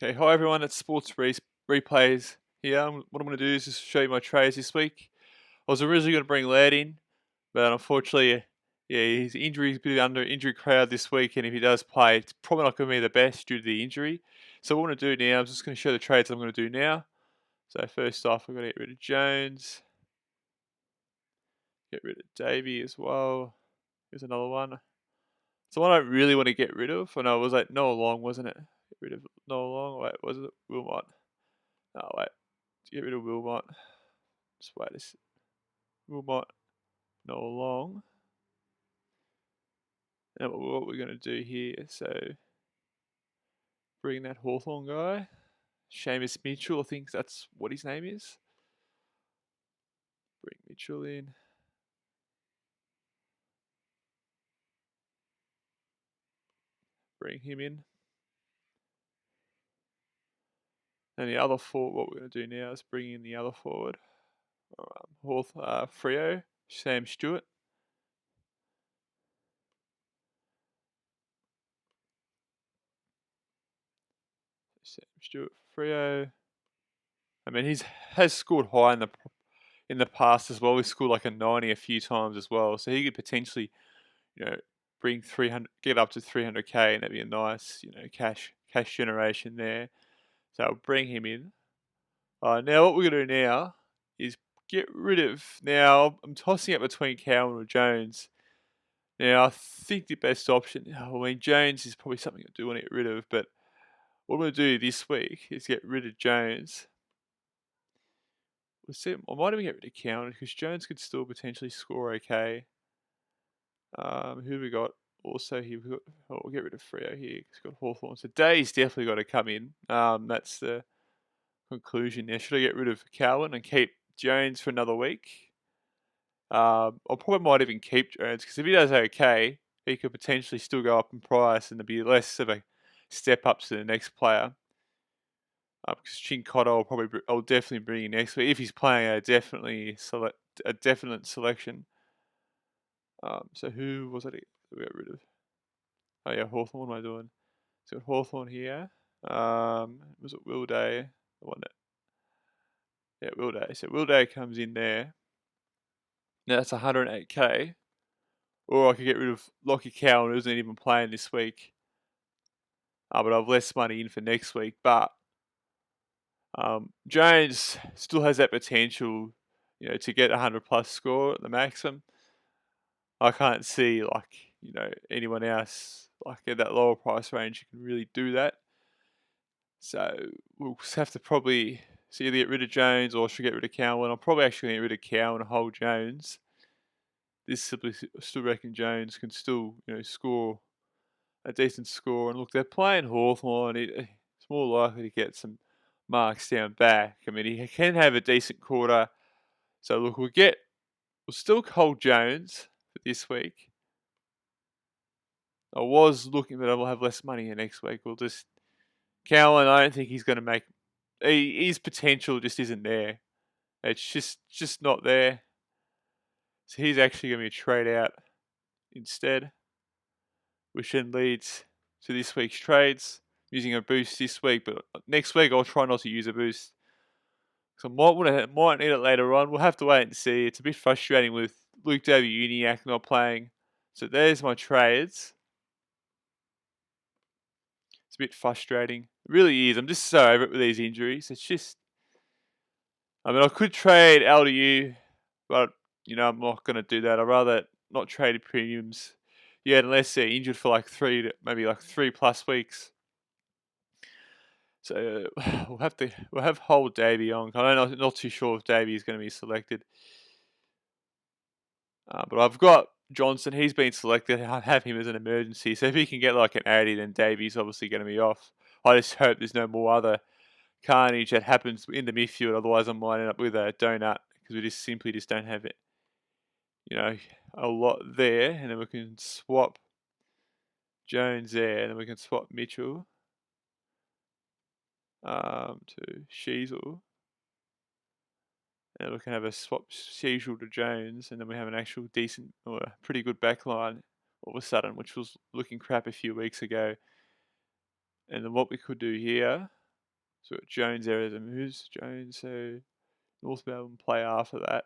Okay, hi everyone, it's Replays here. What I'm going to do is just show you my trades this week. I was originally going to bring Laird in, but unfortunately, his injury is a bit under injury crowd this week, and if he does play, it's probably not going to be the best due to the injury. So what I'm going to do now, I'm just going to show the trades I'm going to do now. So first off, I'm going to get rid of Jones, get rid of Davey as well. Here's another one. So one I don't really want to get rid of. I know it was like Noah Long, wasn't it? Get rid of Noah Long. Wait, was it Wilmot? Oh wait. Get rid of Wilmot. Just wait this. Wilmot, Noah Long. And what we're going to do here, so bring that Hawthorn guy. Seamus Mitchell, I think that's what his name is. Bring Mitchell in. Bring him in. And the other forward, what we're going to do now is bring in the other forward. Freo, Sam Stewart. Sam Stewart, Freo. I mean, he has scored high in the past as well. He scored like a 90 a few times as well. So he could potentially, bring 300, get up to 300k, and that'd be a nice, cash generation there. So I'll bring him in. Now what we're gonna do now is get rid of. Now I'm tossing it between Cowan or Jones. Now I think the best option. I mean, Jones is probably something I do want to get rid of, but what I'm gonna do this week is get rid of Jones. We'll see. I might even get rid of Cowan because Jones could still potentially score okay. Who we got? Also here we'll get rid of Freo here. He's got Hawthorn. So Day's definitely got to come in. That's the conclusion there. Should I get rid of Cowan and keep Jones for another week? I probably might even keep Jones because if he does okay, he could potentially still go up in price and there'll be less of a step up to the next player. Because Chincotta I'll definitely bring in next week if he's playing a definite selection. So who was it we got rid of? Oh yeah, Hawthorn. What am I doing? So Hawthorn here. Was it Will Day? The one that. Yeah, Will Day. So Will Day comes in there. Now that's 108k. Or I could get rid of Lockie Cowan, who isn't even playing this week. But I've less money in for next week. But Jones still has that potential, to get a 100 plus score at the maximum. I can't see anyone else at that lower price range who can really do that. So we'll just have to probably either get rid of Jones or should get rid of Cowan. I'm probably actually going to get rid of Cowan and hold Jones. This still reckon Jones can still, score a decent score. And look, they're playing Hawthorn. It's more likely to get some marks down back. I mean, he can have a decent quarter. So look, we'll still hold Jones for this week. I was looking, but I will have less money next week. Cowan, I don't think he's going to make. His potential just isn't there. It's just not there. So he's actually going to be a trade out instead, which then leads to this week's trades. Using a boost this week, but next week I'll try not to use a boost. So might need it later on. We'll have to wait and see. It's a bit frustrating with Luke Daviuniak not playing. So there's my trades. It's a bit frustrating. It really is. I'm just so over it with these injuries. It's just... I mean, I could trade LDU, but, I'm not going to do that. I'd rather not trade premiums. Yeah, unless they're injured for maybe 3+ weeks. So we'll have hold Davey on. I'm not too sure if Davey is going to be selected. But I've got Johnson. He's been selected. I have him as an emergency. So if he can get an 80, then Davey's obviously going to be off. I just hope there's no more other carnage that happens in the midfield. Otherwise, I might end up with a donut because we simply don't have it. A lot there, and then we can swap Jones there, and then we can swap Mitchell to Sheasel. And we can have a swap Sheasel to Jones, and then we have an actual decent or a pretty good backline all of a sudden, which was looking crap a few weeks ago. And then what we could do here, So got Jones there as a moves. Jones, so North Melbourne play after that.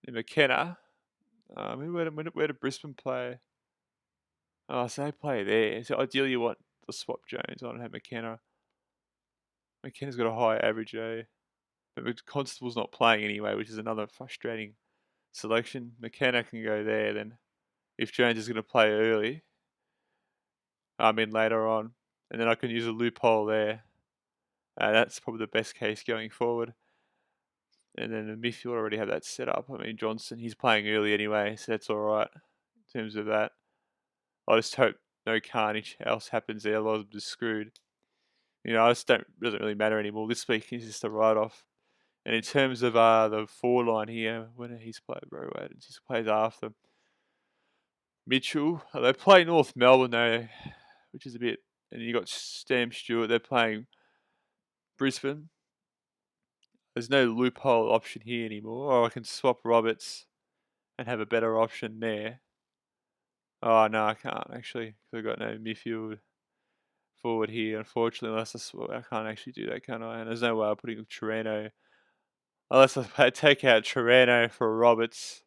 And McKenna. Where did Brisbane play? Oh, so they play there. So ideally you want to swap Jones on and have McKenna. McKenna's got a high average, eh? But Constable's not playing anyway, which is another frustrating selection. McKenna can go there then. If Jones is going to play early, later on, and then I can use a loophole there. That's probably the best case going forward. And then the midfield already have that set up. Johnson, he's playing early anyway, so that's all right in terms of that. I just hope no carnage else happens there, otherwise I'm just screwed. Doesn't really matter anymore. This week is just a write-off. And in terms of the forward line here, when he's played Rowe Adams, he plays after Mitchell. They play North Melbourne though, which is a bit. And you got Stam Stewart. They're playing Brisbane. There's no loophole option here anymore. Or I can swap Roberts and have a better option there. Oh no, I can't actually. I've got no midfield forward here, unfortunately. Unless I can't actually do that, can I? And there's no way I'm putting Tirano. Unless I take out Tirano for Roberts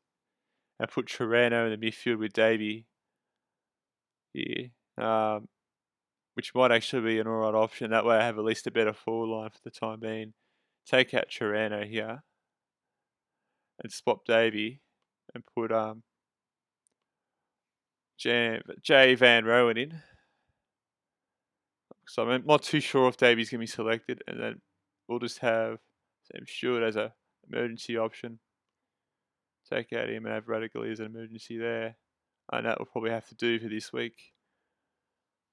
and put Tirano in the midfield with Davey here. Which might actually be an alright option. That way I have at least a better forward line for the time being. Take out Tirano here and swap Davey and put Jay Van Rowan in. So I'm not too sure if Davey's going to be selected, and then we'll just have Sam Stewart as an emergency option. Take out him and have Radically as an emergency there. And that will probably have to do for this week.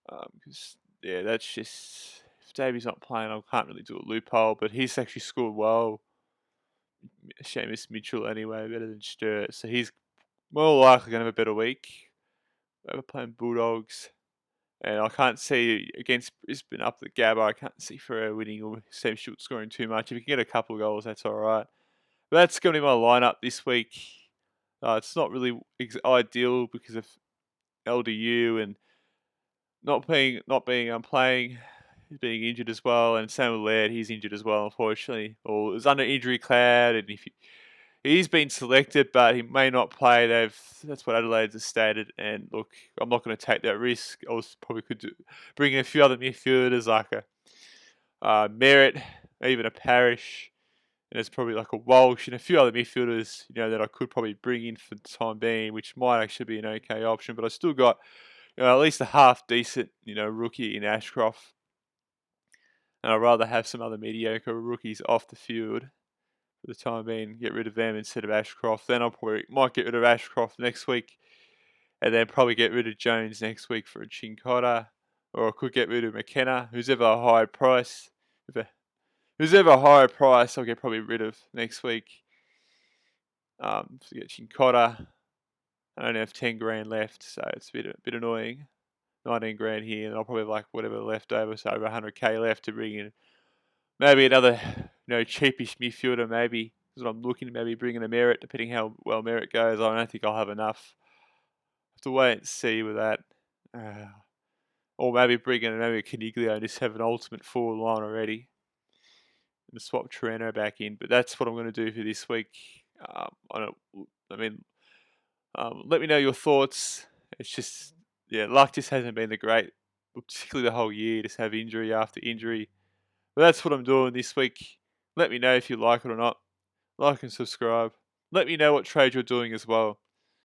Because, that's just... If Davey's not playing, I can't really do a loophole, but he's actually scored well. Seamus Mitchell anyway, better than Sturt. So he's more likely going to have a better week. We're playing Bulldogs. And I can't see against Brisbane up the Gabba, I can't see Freo winning or Sam Stewart scoring too much. If you can get a couple of goals, that's all right. But that's going to be my lineup this week. It's not really ideal because of LDU and not being playing. He's being injured as well, and Samuel Laird, he's injured as well, unfortunately. Or is under injury cloud, and he's been selected, but he may not play. That's what Adelaide's has stated. And look, I'm not going to take that risk. I probably could bring in a few other midfielders like a Merritt, even a Parrish, and there's probably like a Walsh and a few other midfielders, that I could probably bring in for the time being, which might actually be an okay option. But I still got, at least a half decent, rookie in Ashcroft. And I'd rather have some other mediocre rookies off the field for the time being, get rid of them instead of Ashcroft. Then I might get rid of Ashcroft next week, and then probably get rid of Jones next week for a Chincotta, or I could get rid of McKenna, who's ever a higher price. Who's ever a higher price, I'll get probably rid of next week. To get Chincotta, I only have 10 grand left, so it's a bit annoying. 19 grand here, and I'll probably have whatever left over, so over 100k left to bring in. Maybe another, cheapish midfielder, maybe. That's what I'm looking, maybe bringing a Merritt, depending how well Merritt goes. I don't think I'll have enough. Have to wait and see with that. Or maybe bringing a Caniglio and just have an ultimate forward line already. And swap Tirano back in. But that's what I'm going to do for this week. Let me know your thoughts. It's just, luck just hasn't been the great, particularly the whole year. Just have injury after injury. But that's what I'm doing this week. Let me know if you like it or not. Like and subscribe. Let me know what trade you're doing as well.